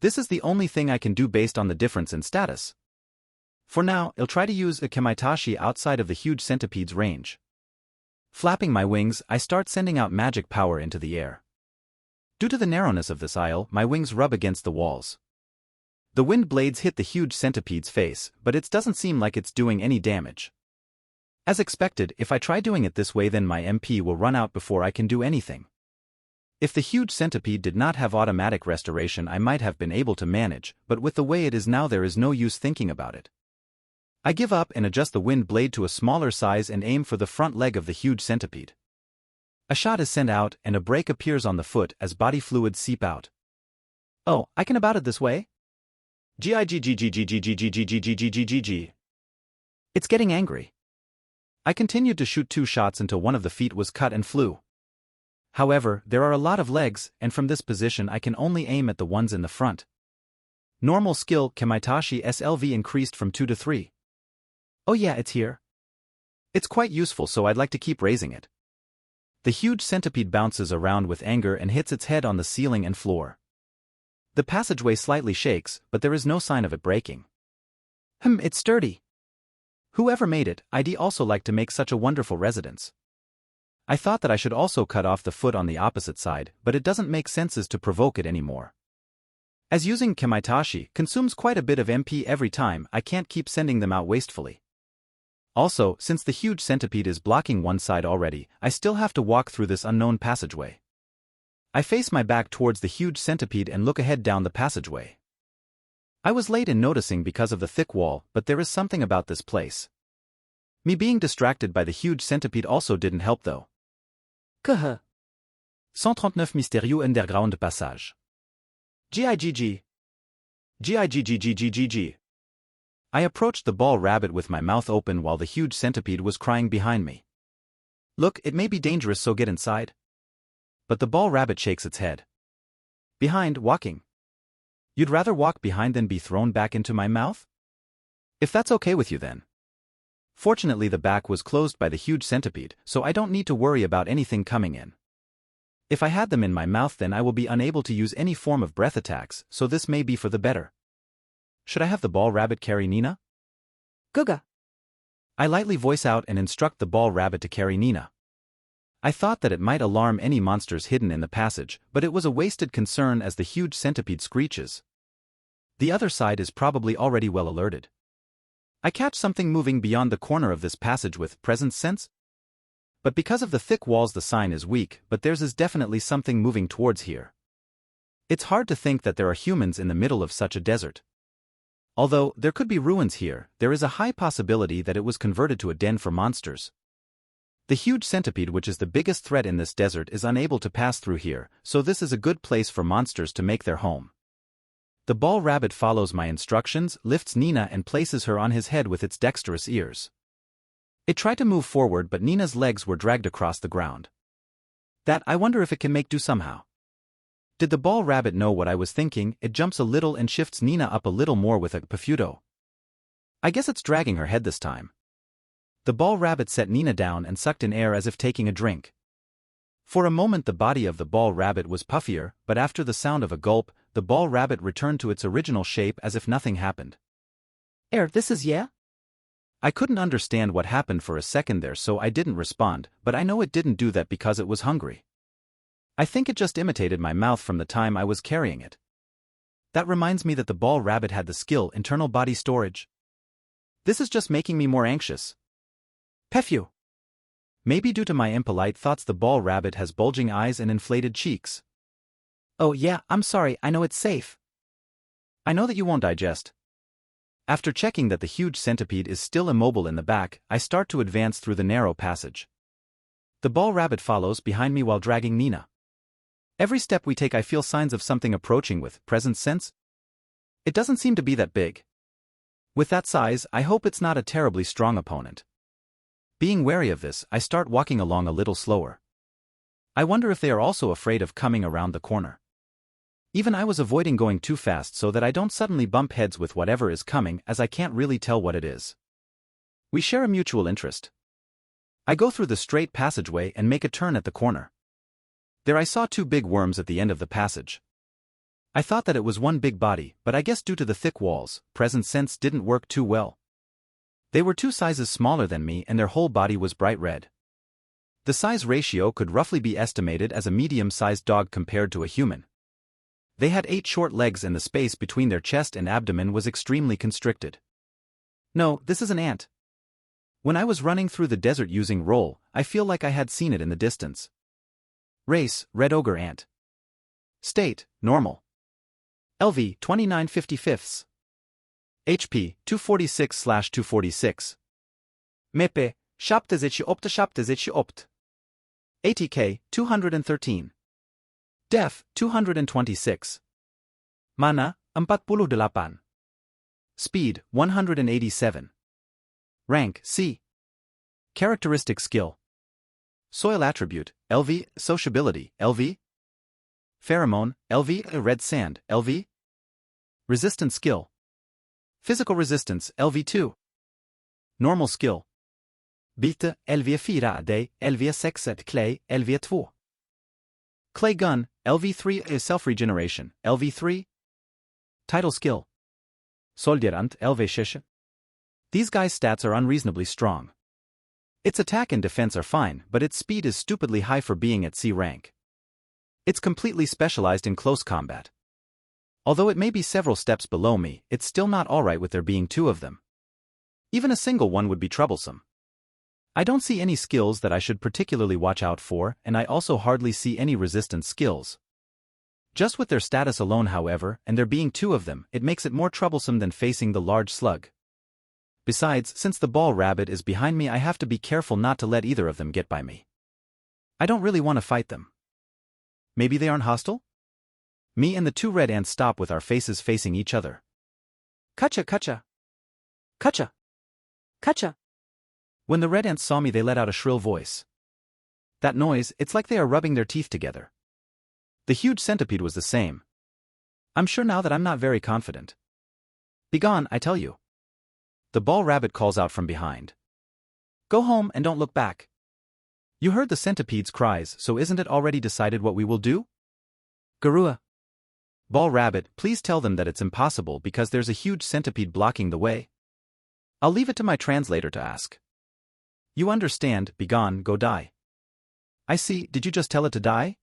This is the only thing I can do based on the difference in status. For now, I'll try to use a Kamaitachi outside of the huge centipede's range. Flapping my wings, I start sending out magic power into the air. Due to the narrowness of this aisle, my wings rub against the walls. The wind blades hit the huge centipede's face, but it doesn't seem like it's doing any damage. As expected, if I try doing it this way then my MP will run out before I can do anything. If the huge centipede did not have automatic restoration I might have been able to manage, but with the way it is now there is no use thinking about it. I give up and adjust the wind blade to a smaller size and aim for the front leg of the huge centipede. A shot is sent out and a break appears on the foot as body fluids seep out. Oh, I can about it this way? G. It's getting angry. I continued to shoot 2 shots until one of the feet was cut and flew. However, there are a lot of legs, and from this position I can only aim at the ones in the front. Normal skill Kamaitachi SLV increased from 2 to 3. Oh yeah, it's here. It's quite useful, so I'd like to keep raising it. The huge centipede bounces around with anger and hits its head on the ceiling and floor. The passageway slightly shakes, but there is no sign of it breaking. It's sturdy. Whoever made it, I'd also like to make such a wonderful residence. I thought that I should also cut off the foot on the opposite side, but it doesn't make sense to provoke it anymore. As using Kamaitachi consumes quite a bit of MP every time, I can't keep sending them out wastefully. Also, since the huge centipede is blocking one side already, I still have to walk through this unknown passageway. I face my back towards the huge centipede and look ahead down the passageway. I was late in noticing because of the thick wall, but there is something about this place. Me being distracted by the huge centipede also didn't help though. 139 Mystérieux Underground Passage. Gigg. I approached the ball rabbit with my mouth open while the huge centipede was crying behind me. Look, it may be dangerous, so get inside. But the ball rabbit shakes its head. Behind, walking. You'd rather walk behind than be thrown back into my mouth? If that's okay with you then. Fortunately the back was closed by the huge centipede, so I don't need to worry about anything coming in. If I had them in my mouth then I will be unable to use any form of breath attacks, so this may be for the better. Should I have the ball rabbit carry Nina? Guga. I lightly voice out and instruct the ball rabbit to carry Nina. I thought that it might alarm any monsters hidden in the passage, but it was a wasted concern as the huge centipede screeches. The other side is probably already well alerted. I catch something moving beyond the corner of this passage with presence sense. But because of the thick walls the sign is weak, but theirs is definitely something moving towards here. It's hard to think that there are humans in the middle of such a desert. Although there could be ruins here, there is a high possibility that it was converted to a den for monsters. The huge centipede, which is the biggest threat in this desert, is unable to pass through here, so this is a good place for monsters to make their home. The ball rabbit follows my instructions, lifts Nina and places her on his head with its dexterous ears. It tried to move forward, but Nina's legs were dragged across the ground. That, I wonder if it can make do somehow. Did the ball rabbit know what I was thinking? It jumps a little and shifts Nina up a little more with a pafudo. I guess it's dragging her head this time. The ball rabbit set Nina down and sucked in air as if taking a drink. For a moment the body of the ball rabbit was puffier, but after the sound of a gulp, the ball rabbit returned to its original shape as if nothing happened. This is yeah? I couldn't understand what happened for a second there, so I didn't respond, but I know it didn't do that because it was hungry. I think it just imitated my mouth from the time I was carrying it. That reminds me that the ball rabbit had the skill internal body storage. This is just making me more anxious. Phew. Maybe due to my impolite thoughts the ball rabbit has bulging eyes and inflated cheeks. Oh yeah, I'm sorry, I know it's safe. I know that you won't digest. After checking that the huge centipede is still immobile in the back, I start to advance through the narrow passage. The ball rabbit follows behind me while dragging Nina. Every step we take I feel signs of something approaching with presence sense. It doesn't seem to be that big. With that size, I hope it's not a terribly strong opponent. Being wary of this, I start walking along a little slower. I wonder if they are also afraid of coming around the corner. Even I was avoiding going too fast so that I don't suddenly bump heads with whatever is coming, as I can't really tell what it is. We share a mutual interest. I go through the straight passageway and make a turn at the corner. There I saw two big worms at the end of the passage. I thought that it was one big body, but I guess due to the thick walls, presence sense didn't work too well. They were 2 sizes smaller than me and their whole body was bright red. The size ratio could roughly be estimated as a medium-sized dog compared to a human. They had 8 short legs and the space between their chest and abdomen was extremely constricted. No, this is an ant. When I was running through the desert using roll, I feel like I had seen it in the distance. Race, red ogre ant. State, normal. LV, 29/55. HP, 246/246. Mepe, 78/78. ATK, 213. Def, 226. Mana, 48. Speed, 187. Rank, C. Characteristic skill. Soil attribute, LV, sociability, LV. Pheromone, LV, red sand, LV. Resistance skill. Physical resistance, LV2. Normal skill. Bite, LV4 day, LV6 clay, LV2. Clay gun, LV3 is self-regeneration, LV3. Title skill. Solderant, LV6. These guys' stats are unreasonably strong. Its attack and defense are fine, but its speed is stupidly high for being at C rank. It's completely specialized in close combat. Although it may be several steps below me, it's still not alright with there being 2 of them. Even a single one would be troublesome. I don't see any skills that I should particularly watch out for, and I also hardly see any resistance skills. Just with their status alone, however, and there being 2 of them, it makes it more troublesome than facing the large slug. Besides, since the ball rabbit is behind me, I have to be careful not to let either of them get by me. I don't really want to fight them. Maybe they aren't hostile? Me and the 2 red ants stop with our faces facing each other. Kacha kacha. Kacha. Kacha. When the red ants saw me, they let out a shrill voice. That noise, it's like they are rubbing their teeth together. The huge centipede was the same. I'm sure now that I'm not very confident. Begone, I tell you. The ball rabbit calls out from behind. Go home and don't look back. You heard the centipede's cries, so isn't it already decided what we will do? Garua. Ball rabbit, please tell them that it's impossible because there's a huge centipede blocking the way. I'll leave it to my translator to ask. You understand, begone, go die. I see, did you just tell it to die?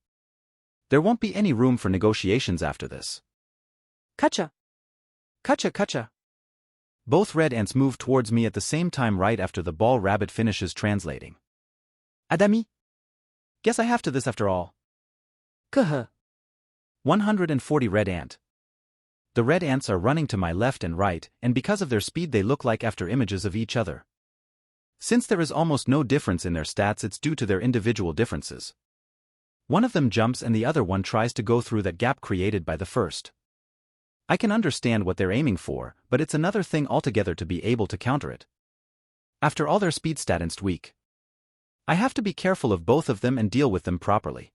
There won't be any room for negotiations after this. Kacha. Kacha kacha. Both red ants move towards me at the same time right after the ball rabbit finishes translating. Adami. Guess I have to this after all. Kuh. 140 red ant. The red ants are running to my left and right, and because of their speed they look like after images of each other. Since there is almost no difference in their stats, it's due to their individual differences. One of them jumps and the other one tries to go through that gap created by the first. I can understand what they're aiming for, but it's another thing altogether to be able to counter it. After all, their speed stat is weak. I have to be careful of both of them and deal with them properly.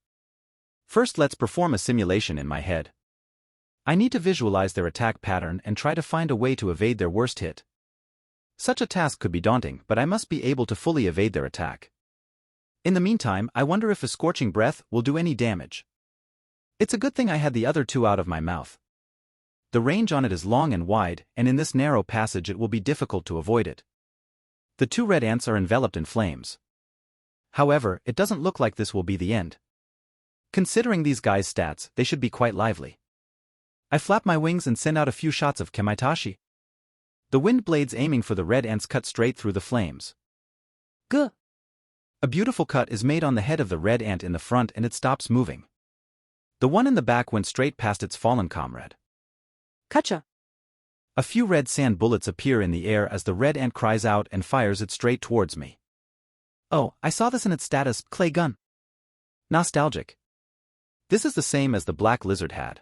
First, let's perform a simulation in my head. I need to visualize their attack pattern and try to find a way to evade their worst hit. Such a task could be daunting, but I must be able to fully evade their attack. In the meantime, I wonder if a scorching breath will do any damage. It's a good thing I had the other two out of my mouth. The range on it is long and wide, and in this narrow passage it will be difficult to avoid it. The two red ants are enveloped in flames. However, it doesn't look like this will be the end. Considering these guys' stats, they should be quite lively. I flap my wings and send out a few shots of kemaitashi. The wind blades aiming for the red ants cut straight through the flames. Guh! A beautiful cut is made on the head of the red ant in the front and it stops moving. The one in the back went straight past its fallen comrade. Kacha! A few red sand bullets appear in the air as the red ant cries out and fires it straight towards me. Oh, I saw this in its status, clay gun. Nostalgic. This is the same as the black lizard had.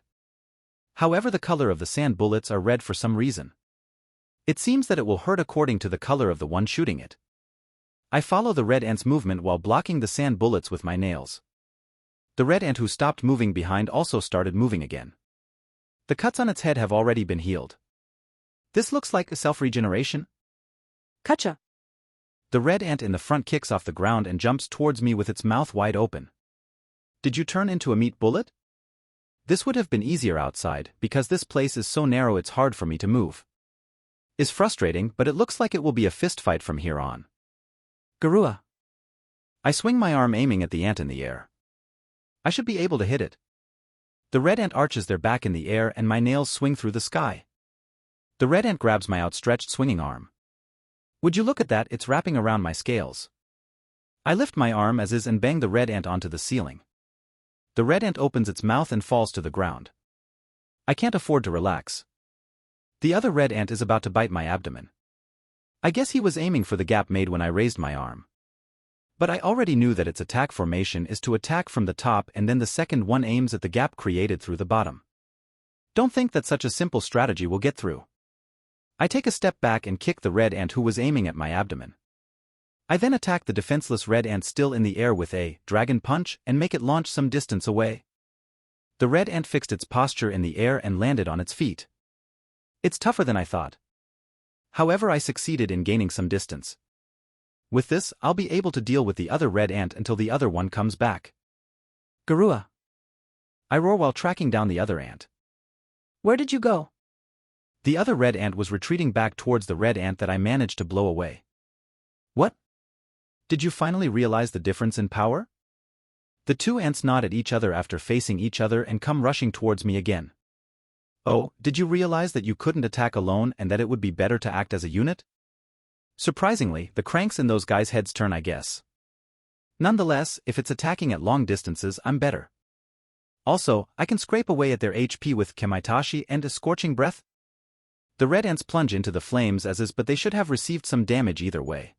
However, the color of the sand bullets are red for some reason. It seems that it will hurt according to the color of the one shooting it. I follow the red ant's movement while blocking the sand bullets with my nails. The red ant who stopped moving behind also started moving again. The cuts on its head have already been healed. This looks like a self-regeneration. Kacha! The red ant in the front kicks off the ground and jumps towards me with its mouth wide open. Did you turn into a meat bullet? This would have been easier outside, because this place is so narrow it's hard for me to move. It's frustrating, but it looks like it will be a fistfight from here on. Garua! I swing my arm aiming at the ant in the air. I should be able to hit it. The red ant arches their back in the air and my nails swing through the sky. The red ant grabs my outstretched swinging arm. Would you look at that, it's wrapping around my scales. I lift my arm as is and bang the red ant onto the ceiling. The red ant opens its mouth and falls to the ground. I can't afford to relax. The other red ant is about to bite my abdomen. I guess he was aiming for the gap made when I raised my arm. But I already knew that its attack formation is to attack from the top and then the second one aims at the gap created through the bottom. Don't think that such a simple strategy will get through. I take a step back and kick the red ant who was aiming at my abdomen. I then attack the defenseless red ant still in the air with a dragon punch and make it launch some distance away. The red ant fixed its posture in the air and landed on its feet. It's tougher than I thought. However, I succeeded in gaining some distance. With this, I'll be able to deal with the other red ant until the other one comes back. Garua! I roar while tracking down the other ant. Where did you go? The other red ant was retreating back towards the red ant that I managed to blow away. What? Did you finally realize the difference in power? The two ants nod at each other after facing each other and come rushing towards me again. Oh, did you realize that you couldn't attack alone and that it would be better to act as a unit? Surprisingly, the cranks in those guys' heads turn, I guess. Nonetheless, if it's attacking at long distances, I'm better. Also, I can scrape away at their HP with kemaitashi and a scorching breath. The red ants plunge into the flames as is, but they should have received some damage either way.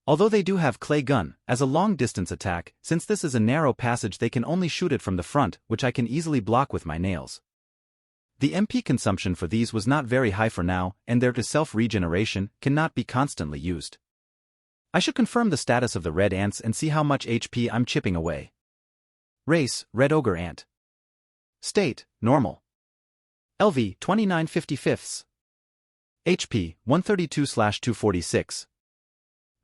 Although they do have clay gun, as a long-distance attack, since this is a narrow passage they can only shoot it from the front, which I can easily block with my nails. The MP consumption for these was not very high for now, and their self-regeneration cannot be constantly used. I should confirm the status of the red ants and see how much HP I'm chipping away. Race, Red Ogre Ant. State, Normal. LV, 29/55. HP, 132/246.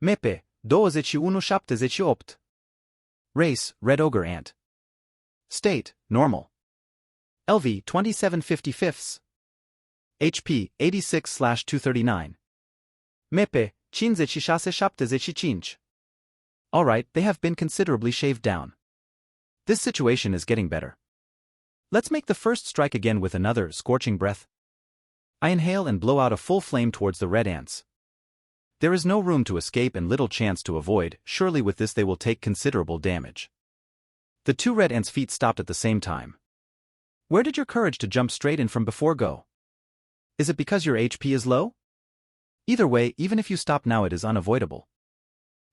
MEPE, 2178. Race, Red Ogre Ant. State, Normal. LV, 27/55. HP, 86/239. MEPE, 15/75. Alright, they have been considerably shaved down. This situation is getting better. Let's make the first strike again with another scorching breath. I inhale and blow out a full flame towards the red ants. There is no room to escape and little chance to avoid, surely with this they will take considerable damage. The two red ants' feet stopped at the same time. Where did your courage to jump straight in from before go? Is it because your HP is low? Either way, even if you stop now it is unavoidable.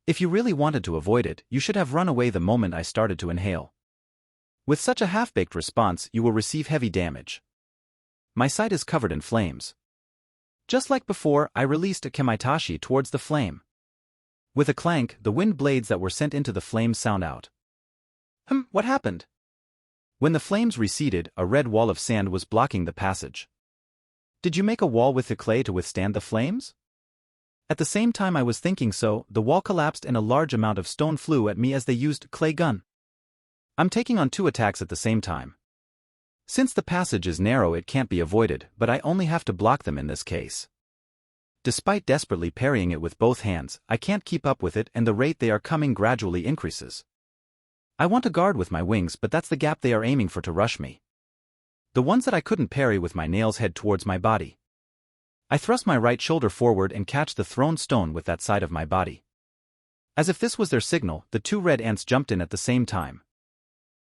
If you really wanted to avoid it, you should have run away the moment I started to inhale. With such a half-baked response, you will receive heavy damage. My sight is covered in flames. Just like before, I released a kemaitashi towards the flame. With a clank, the wind blades that were sent into the flames sound out. What happened? When the flames receded, a red wall of sand was blocking the passage. Did you make a wall with the clay to withstand the flames? At the same time I was thinking so, the wall collapsed and a large amount of stone flew at me as they used clay gun. I'm taking on 2 attacks at the same time. Since the passage is narrow it can't be avoided, but I only have to block them in this case. Despite desperately parrying it with both hands, I can't keep up with it and the rate they are coming gradually increases. I want to guard with my wings, but that's the gap they are aiming for to rush me. The ones that I couldn't parry with my nails head towards my body. I thrust my right shoulder forward and catch the thrown stone with that side of my body. As if this was their signal, the 2 red ants jumped in at the same time.